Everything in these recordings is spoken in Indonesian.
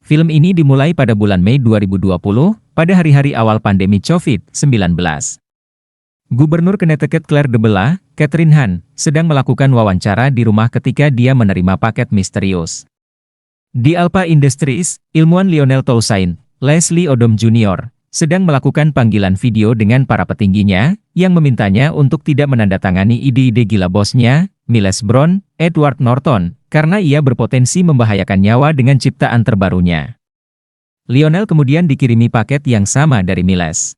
Film ini dimulai pada bulan Mei 2020, pada hari-hari awal pandemi COVID-19. Gubernur Connecticut Claire DeBella, Catherine Han, sedang melakukan wawancara di rumah ketika dia menerima paket misterius. Di Alpha Industries, ilmuwan Lionel Toussaint, Leslie Odom Jr., sedang melakukan panggilan video dengan para petingginya, yang memintanya untuk tidak menandatangani ide-ide gila bosnya, Miles Brown, Edward Norton, karena ia berpotensi membahayakan nyawa dengan ciptaan terbarunya. Lionel kemudian dikirimi paket yang sama dari Miles.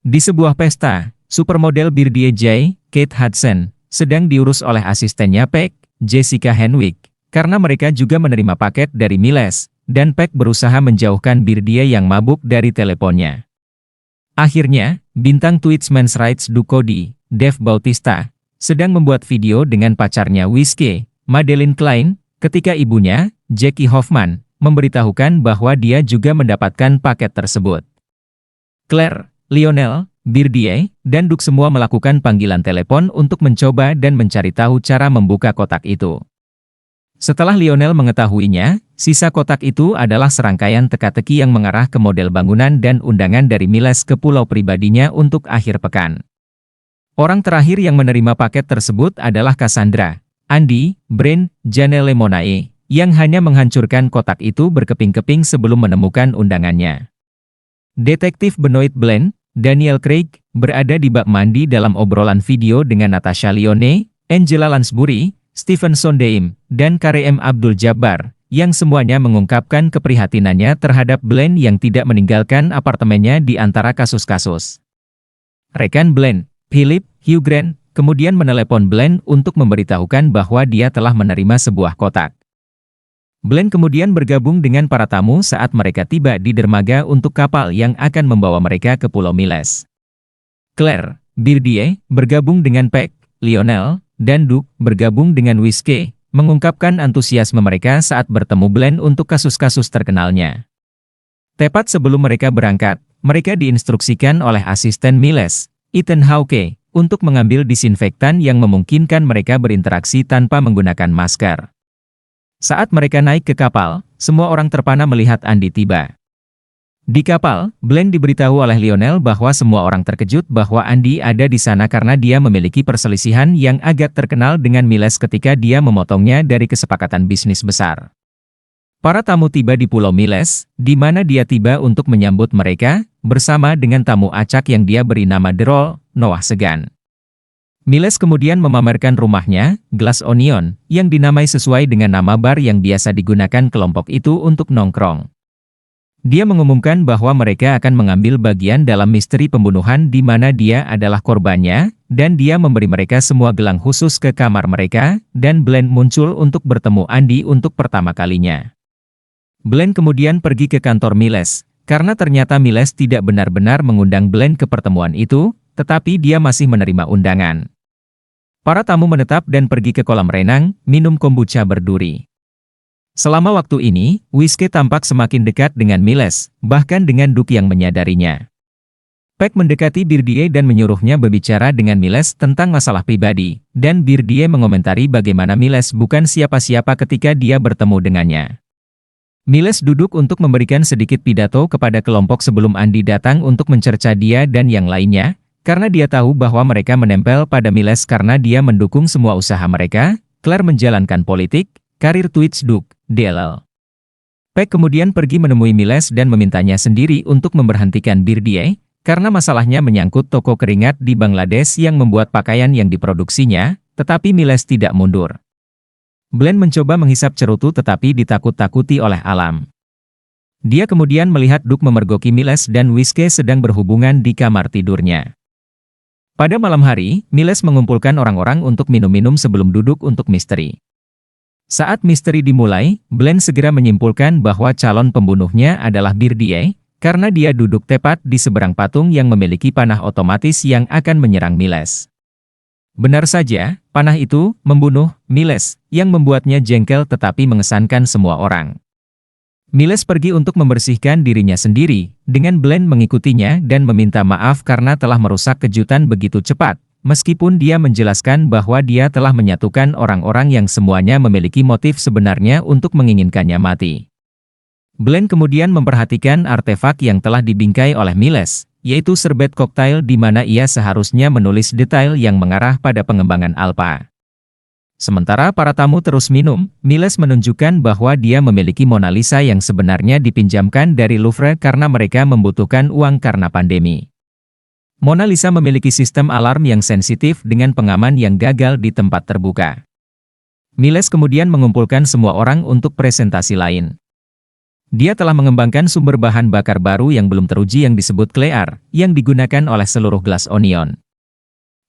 Di sebuah pesta, supermodel Birdie J, Kate Hudson, sedang diurus oleh asistennya Peck, Jessica Henwick, karena mereka juga menerima paket dari Miles, dan Peck berusaha menjauhkan Birdie yang mabuk dari teleponnya. Akhirnya, bintang Twitch Men's Rights Do Cody, Dave Bautista, sedang membuat video dengan pacarnya Whiskey, Madeleine Klein, ketika ibunya, Jackie Hoffman, memberitahukan bahwa dia juga mendapatkan paket tersebut. Claire, Lionel, Birdie, dan Duke semua melakukan panggilan telepon untuk mencoba dan mencari tahu cara membuka kotak itu. Setelah Lionel mengetahuinya, sisa kotak itu adalah serangkaian teka-teki yang mengarah ke model bangunan dan undangan dari Miles ke pulau pribadinya untuk akhir pekan. Orang terakhir yang menerima paket tersebut adalah Cassandra, Andy, Brain, Janelle Monae, yang hanya menghancurkan kotak itu berkeping-keping sebelum menemukan undangannya. Detektif Benoit Blanc, Daniel Craig, berada di bak mandi dalam obrolan video dengan Natasha Lyonne, Angela Lansbury, Stephen Sondheim, dan Kareem Abdul-Jabbar, yang semuanya mengungkapkan keprihatinannya terhadap Blanc yang tidak meninggalkan apartemennya di antara kasus-kasus. Rekan Blanc, Philip, Hugh Grant, kemudian menelepon Blanc untuk memberitahukan bahwa dia telah menerima sebuah kotak. Blanc kemudian bergabung dengan para tamu saat mereka tiba di dermaga untuk kapal yang akan membawa mereka ke Pulau Miles. Claire, Birdie, bergabung dengan Peck, Lionel, dan Duke, bergabung dengan Whiskey, mengungkapkan antusiasme mereka saat bertemu Blanc untuk kasus-kasus terkenalnya. Tepat sebelum mereka berangkat, mereka diinstruksikan oleh asisten Miles, Ethan Hawke, untuk mengambil disinfektan yang memungkinkan mereka berinteraksi tanpa menggunakan masker. Saat mereka naik ke kapal, semua orang terpana melihat Andy tiba. Di kapal, Blanc diberitahu oleh Lionel bahwa semua orang terkejut bahwa Andy ada di sana karena dia memiliki perselisihan yang agak terkenal dengan Miles ketika dia memotongnya dari kesepakatan bisnis besar. Para tamu tiba di Pulau Miles, di mana dia tiba untuk menyambut mereka, bersama dengan tamu acak yang dia beri nama The Roll, Noah Segan. Miles kemudian memamerkan rumahnya, Glass Onion, yang dinamai sesuai dengan nama bar yang biasa digunakan kelompok itu untuk nongkrong. Dia mengumumkan bahwa mereka akan mengambil bagian dalam misteri pembunuhan di mana dia adalah korbannya, dan dia memberi mereka semua gelang khusus ke kamar mereka, dan Blanc muncul untuk bertemu Andy untuk pertama kalinya. Blanc kemudian pergi ke kantor Miles, karena ternyata Miles tidak benar-benar mengundang Blanc ke pertemuan itu, tetapi dia masih menerima undangan. Para tamu menetap dan pergi ke kolam renang, minum kombucha berduri. Selama waktu ini, Whiskey tampak semakin dekat dengan Miles, bahkan dengan Duke yang menyadarinya. Peck mendekati Birdie dan menyuruhnya berbicara dengan Miles tentang masalah pribadi, dan Birdie mengomentari bagaimana Miles bukan siapa-siapa ketika dia bertemu dengannya. Miles duduk untuk memberikan sedikit pidato kepada kelompok sebelum Andy datang untuk mencerca dia dan yang lainnya, karena dia tahu bahwa mereka menempel pada Miles karena dia mendukung semua usaha mereka. Claire menjalankan politik, karir Twitch Duke, DLL. Peck kemudian pergi menemui Miles dan memintanya sendiri untuk memberhentikan Birdie, karena masalahnya menyangkut toko keringat di Bangladesh yang membuat pakaian yang diproduksinya, tetapi Miles tidak mundur. Blanc mencoba menghisap cerutu tetapi ditakut-takuti oleh alam. Dia kemudian melihat Duke memergoki Miles dan Whiskey sedang berhubungan di kamar tidurnya. Pada malam hari, Miles mengumpulkan orang-orang untuk minum-minum sebelum duduk untuk misteri. Saat misteri dimulai, Blanc segera menyimpulkan bahwa calon pembunuhnya adalah Birdie, karena dia duduk tepat di seberang patung yang memiliki panah otomatis yang akan menyerang Miles. Benar saja, panah itu membunuh Miles, yang membuatnya jengkel tetapi mengesankan semua orang. Miles pergi untuk membersihkan dirinya sendiri, dengan Blanc mengikutinya dan meminta maaf karena telah merusak kejutan begitu cepat. Meskipun dia menjelaskan bahwa dia telah menyatukan orang-orang yang semuanya memiliki motif sebenarnya untuk menginginkannya mati. Blend kemudian memperhatikan artefak yang telah dibingkai oleh Miles, yaitu serbet koktail di mana ia seharusnya menulis detail yang mengarah pada pengembangan Alpha. Sementara para tamu terus minum, Miles menunjukkan bahwa dia memiliki Mona Lisa yang sebenarnya dipinjamkan dari Louvre karena mereka membutuhkan uang karena pandemi. Mona Lisa memiliki sistem alarm yang sensitif dengan pengaman yang gagal di tempat terbuka. Miles kemudian mengumpulkan semua orang untuk presentasi lain. Dia telah mengembangkan sumber bahan bakar baru yang belum teruji yang disebut Clear, yang digunakan oleh seluruh Glass Onion.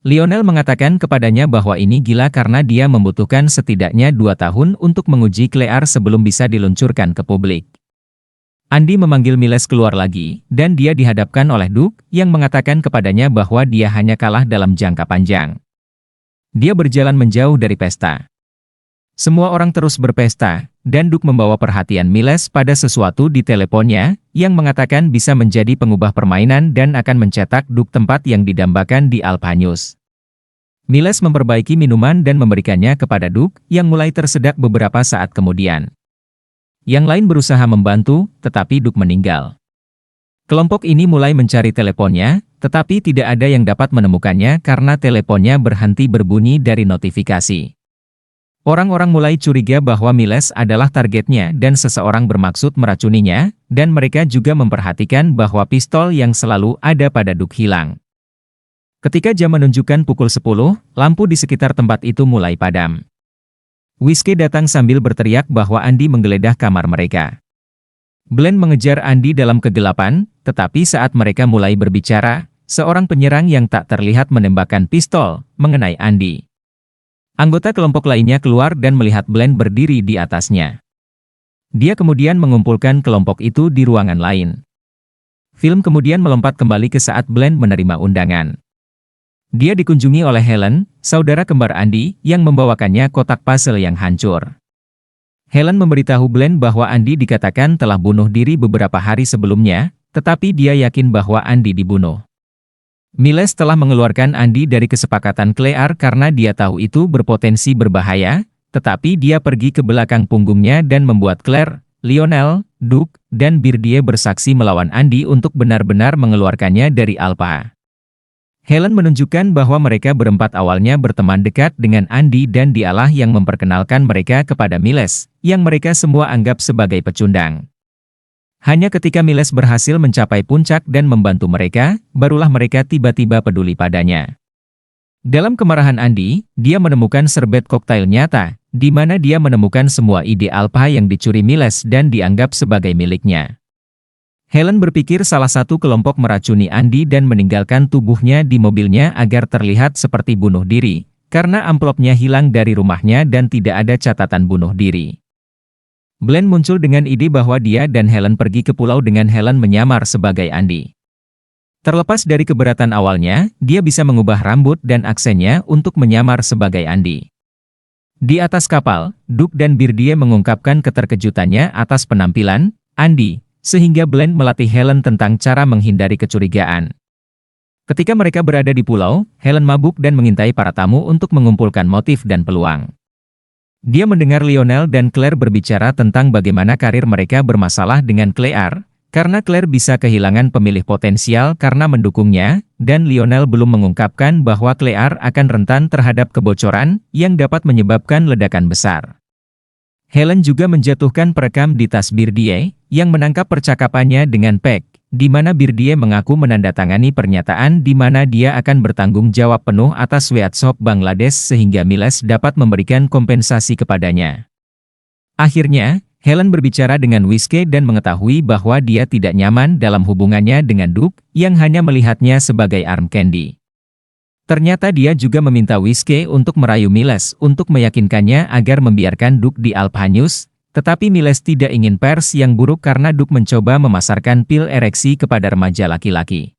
Lionel mengatakan kepadanya bahwa ini gila karena dia membutuhkan setidaknya 2 tahun untuk menguji Clear sebelum bisa diluncurkan ke publik. Andy memanggil Miles keluar lagi, dan dia dihadapkan oleh Duke, yang mengatakan kepadanya bahwa dia hanya kalah dalam jangka panjang. Dia berjalan menjauh dari pesta. Semua orang terus berpesta, dan Duke membawa perhatian Miles pada sesuatu di teleponnya, yang mengatakan bisa menjadi pengubah permainan dan akan mencetak Duke tempat yang didambakan di Alpha News. Miles memperbaiki minuman dan memberikannya kepada Duke, yang mulai tersedak beberapa saat kemudian. Yang lain berusaha membantu, tetapi Duke meninggal. Kelompok ini mulai mencari teleponnya, tetapi tidak ada yang dapat menemukannya karena teleponnya berhenti berbunyi dari notifikasi. Orang-orang mulai curiga bahwa Miles adalah targetnya dan seseorang bermaksud meracuninya, dan mereka juga memperhatikan bahwa pistol yang selalu ada pada Duke hilang. Ketika jam menunjukkan pukul 10, lampu di sekitar tempat itu mulai padam. Whiskey datang sambil berteriak bahwa Andy menggeledah kamar mereka. Blend mengejar Andy dalam kegelapan, tetapi saat mereka mulai berbicara, seorang penyerang yang tak terlihat menembakkan pistol mengenai Andy. Anggota kelompok lainnya keluar dan melihat Blend berdiri di atasnya. Dia kemudian mengumpulkan kelompok itu di ruangan lain. Film kemudian melompat kembali ke saat Blend menerima undangan. Dia dikunjungi oleh Helen, saudara kembar Andy, yang membawakannya kotak puzzle yang hancur. Helen memberitahu Blend bahwa Andy dikatakan telah bunuh diri beberapa hari sebelumnya, tetapi dia yakin bahwa Andy dibunuh. Miles telah mengeluarkan Andy dari kesepakatan Clear karena dia tahu itu berpotensi berbahaya, tetapi dia pergi ke belakang punggungnya dan membuat Claire, Lionel, Duke, dan Birdie bersaksi melawan Andy untuk benar-benar mengeluarkannya dari Alpha. Helen menunjukkan bahwa mereka berempat awalnya berteman dekat dengan Andy dan dialah yang memperkenalkan mereka kepada Miles, yang mereka semua anggap sebagai pecundang. Hanya ketika Miles berhasil mencapai puncak dan membantu mereka, barulah mereka tiba-tiba peduli padanya. Dalam kemarahan Andy, dia menemukan serbet koktail nyata, di mana dia menemukan semua ide Alpha yang dicuri Miles dan dianggap sebagai miliknya. Helen berpikir salah satu kelompok meracuni Andy dan meninggalkan tubuhnya di mobilnya agar terlihat seperti bunuh diri, karena amplopnya hilang dari rumahnya dan tidak ada catatan bunuh diri. Blend muncul dengan ide bahwa dia dan Helen pergi ke pulau dengan Helen menyamar sebagai Andy. Terlepas dari keberatan awalnya, dia bisa mengubah rambut dan aksennya untuk menyamar sebagai Andy. Di atas kapal, Duke dan Birdie mengungkapkan keterkejutannya atas penampilan Andy, sehingga Blend melatih Helen tentang cara menghindari kecurigaan. Ketika mereka berada di pulau, Helen mabuk dan mengintai para tamu untuk mengumpulkan motif dan peluang. Dia mendengar Lionel dan Claire berbicara tentang bagaimana karir mereka bermasalah dengan Claire, karena Claire bisa kehilangan pemilih potensial karena mendukungnya, dan Lionel belum mengungkapkan bahwa Claire akan rentan terhadap kebocoran yang dapat menyebabkan ledakan besar. Helen juga menjatuhkan perekam di tas Birdie, yang menangkap percakapannya dengan Peck, di mana Birdie mengaku menandatangani pernyataan di mana dia akan bertanggung jawab penuh atas Sweatshop Bangladesh sehingga Miles dapat memberikan kompensasi kepadanya. Akhirnya, Helen berbicara dengan Whiskey dan mengetahui bahwa dia tidak nyaman dalam hubungannya dengan Duke, yang hanya melihatnya sebagai arm candy. Ternyata dia juga meminta Whiskey untuk merayu Miles untuk meyakinkannya agar membiarkan Duke di Alpha News, tetapi Miles tidak ingin pers yang buruk karena Duke mencoba memasarkan pil ereksi kepada remaja laki-laki.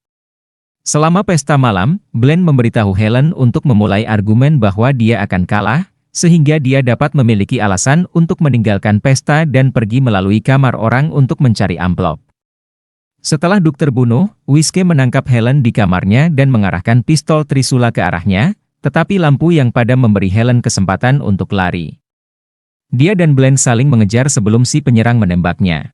Selama pesta malam, Blend memberitahu Helen untuk memulai argumen bahwa dia akan kalah, sehingga dia dapat memiliki alasan untuk meninggalkan pesta dan pergi melalui kamar orang untuk mencari amplop. Setelah Duke terbunuh, Whiskey menangkap Helen di kamarnya dan mengarahkan pistol trisula ke arahnya, tetapi lampu yang padam memberi Helen kesempatan untuk lari. Dia dan Blend saling mengejar sebelum si penyerang menembaknya.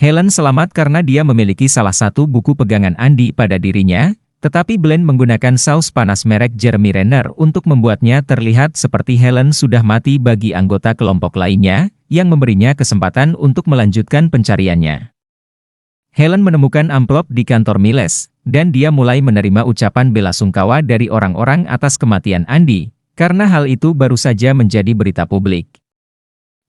Helen selamat karena dia memiliki salah satu buku pegangan Andy pada dirinya, tetapi Blaine menggunakan saus panas merek Jeremy Renner untuk membuatnya terlihat seperti Helen sudah mati bagi anggota kelompok lainnya, yang memberinya kesempatan untuk melanjutkan pencariannya. Helen menemukan amplop di kantor Miles, dan dia mulai menerima ucapan belasungkawa dari orang-orang atas kematian Andy, karena hal itu baru saja menjadi berita publik.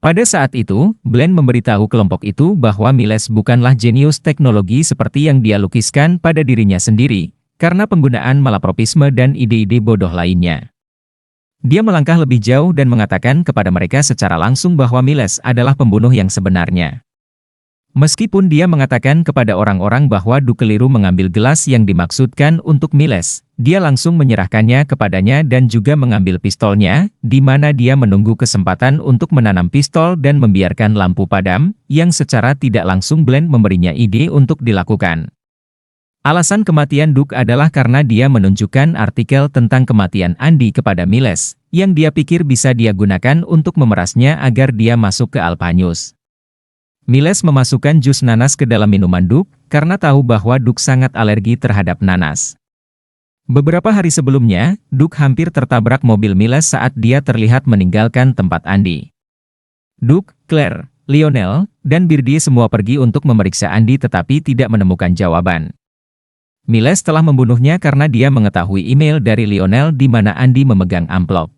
Pada saat itu, Blaine memberitahu kelompok itu bahwa Miles bukanlah jenius teknologi seperti yang dia lukiskan pada dirinya sendiri, karena penggunaan malapropisme dan ide-ide bodoh lainnya. Dia melangkah lebih jauh dan mengatakan kepada mereka secara langsung bahwa Miles adalah pembunuh yang sebenarnya. Meskipun dia mengatakan kepada orang-orang bahwa Duke keliru mengambil gelas yang dimaksudkan untuk Miles, dia langsung menyerahkannya kepadanya dan juga mengambil pistolnya, di mana dia menunggu kesempatan untuk menanam pistol dan membiarkan lampu padam, yang secara tidak langsung Blaine memberinya ide untuk dilakukan. Alasan kematian Duke adalah karena dia menunjukkan artikel tentang kematian Andy kepada Miles, yang dia pikir bisa dia gunakan untuk memerasnya agar dia masuk ke Alpha News. Miles memasukkan jus nanas ke dalam minuman Duke, karena tahu bahwa Duke sangat alergi terhadap nanas. Beberapa hari sebelumnya, Duke hampir tertabrak mobil Miles saat dia terlihat meninggalkan tempat Andy. Duke, Claire, Lionel, dan Birdie semua pergi untuk memeriksa Andy tetapi tidak menemukan jawaban. Miles telah membunuhnya karena dia mengetahui email dari Lionel di mana Andy memegang amplop.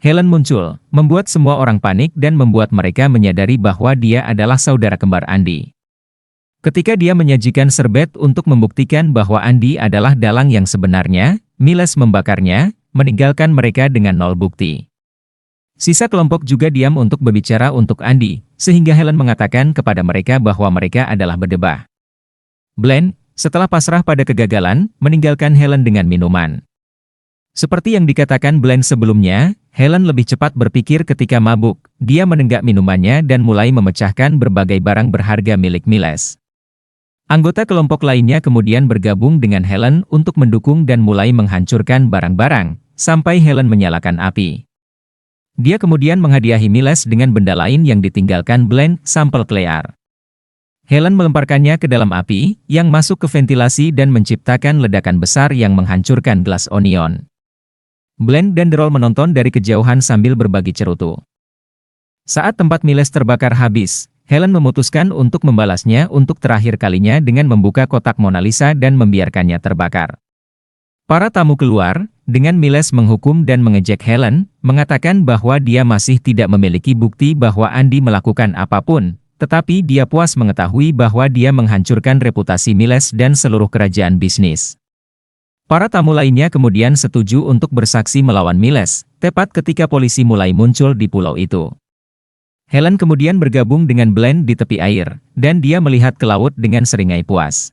Helen muncul, membuat semua orang panik dan membuat mereka menyadari bahwa dia adalah saudara kembar Andy. Ketika dia menyajikan serbet untuk membuktikan bahwa Andy adalah dalang yang sebenarnya, Miles membakarnya, meninggalkan mereka dengan nol bukti. Sisa kelompok juga diam untuk berbicara untuk Andy, sehingga Helen mengatakan kepada mereka bahwa mereka adalah berdebah. Blaine, setelah pasrah pada kegagalan, meninggalkan Helen dengan minuman. Seperti yang dikatakan Blaine sebelumnya, Helen lebih cepat berpikir ketika mabuk. Dia menenggak minumannya dan mulai memecahkan berbagai barang berharga milik Miles. Anggota kelompok lainnya kemudian bergabung dengan Helen untuk mendukung dan mulai menghancurkan barang-barang, sampai Helen menyalakan api. Dia kemudian menghadiahi Miles dengan benda lain yang ditinggalkan Blaine, sampel Claire. Helen melemparkannya ke dalam api, yang masuk ke ventilasi dan menciptakan ledakan besar yang menghancurkan gelas onion. Blaine dan Daryl menonton dari kejauhan sambil berbagi cerutu. Saat tempat Miles terbakar habis, Helen memutuskan untuk membalasnya untuk terakhir kalinya dengan membuka kotak Mona Lisa dan membiarkannya terbakar. Para tamu keluar, dengan Miles menghukum dan mengejek Helen, mengatakan bahwa dia masih tidak memiliki bukti bahwa Andy melakukan apapun, tetapi dia puas mengetahui bahwa dia menghancurkan reputasi Miles dan seluruh kerajaan bisnis. Para tamu lainnya kemudian setuju untuk bersaksi melawan Miles, tepat ketika polisi mulai muncul di pulau itu. Helen kemudian bergabung dengan Blaine di tepi air, dan dia melihat ke laut dengan seringai puas.